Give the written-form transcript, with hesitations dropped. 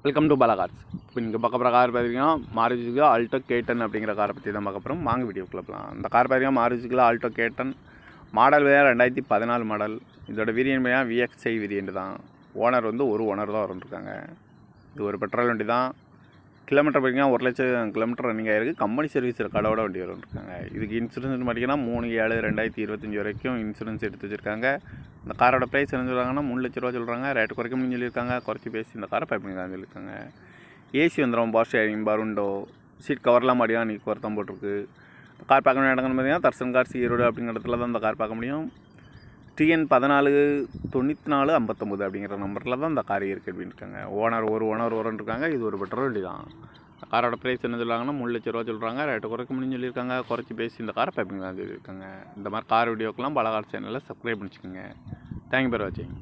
Welcome to Bala cars. இப்போ நீங்கள் பார்க்க போகிற கார் பார்த்தீங்கன்னா மாருதிக்கு ஆல்டோ கேட்டன் அப்படிங்கிற காரை பற்றி தான் பார்க்க போகிறோம். வாங்க வீடியோக்குள்ள போகலாம். அந்த கார் பார்த்தீங்கன்னா மாருதிக்கு ஆல்டோ கேட்டன் மாடல் வேறு 2014 மாடல். இதோட வேரியன்ட் பார்த்தீங்கன்னா விஎக்ஸ்ஐ வேரியன்ட் தான். ஓனர் ஒரு ஓனர் தான் வந்துருக்காங்க. இது ஒரு பெட்ரோல் வண்டி தான். கிலோமீட்டர் பார்த்தீங்கன்னா 1,00,000 கிலோமீட்டர் ரன்னிங் ஆகிருக்கு. கம்பெனி சர்வீஸ் ரெக்கார்டோட வண்டி வந்துருக்காங்க. இதுக்கு இன்சூரன்ஸ் பார்த்தீங்கன்னா 3/7/2025 வரைக்கும் இன்சூரன்ஸ் எடுத்து வச்சுருக்காங்க. இந்த காரோட ப்ரைஸ் என்ன சொல்கிறாங்கன்னா 3 லட்ச ரூபா சொல்கிறாங்க. ரேட்டு குறைக்கணும்னு சொல்லியிருக்காங்க. குறைச்சி பேசி இந்த காரை பைப்பிங் தான் சொல்லியிருக்காங்க. ஏசி வந்துடும், பவர் ஸ்டேரிங், பருண்டோ, சீட் கவர்லாம் மாடியாக நீ ஒருத்தம் போட்டிருக்கு. கார் பார்க்க வேண்டிய இடங்கள்னு பார்த்தீங்கன்னா தர்சன் கார்ஸ் ஈரோடு அப்படிங்கிற இடத்துல தான் இந்த கார் பார்க்க முடியும். TN 149459 அப்படிங்கிற நம்பரில் தான் இந்த கார் இருக்குது அப்படின்னு இருக்காங்க. ஓனர் இருக்காங்க. இது ஒரு பெட்ரோல் வண்டி தான். காரோட ப்ரைஸ் என்ன சொல்கிறாங்கன்னா 3 லட்ச ரூபா சொல்கிறாங்க. ரேட்டு குறைக்க முடியும்னு சொல்லியிருக்காங்க. குறைச்சி பேசி இந்த காரை பைப்பிங் தான் சொல்லியிருக்காங்க. இந்த மாதிரி கார் வீடியோக்கெல்லாம் பாலா கார் சேனலில் சப்ஸ்கிரைப் பண்ணிச்சுக்கோங்க. தேங்க்யூ ஃபார் வாட்சிங்.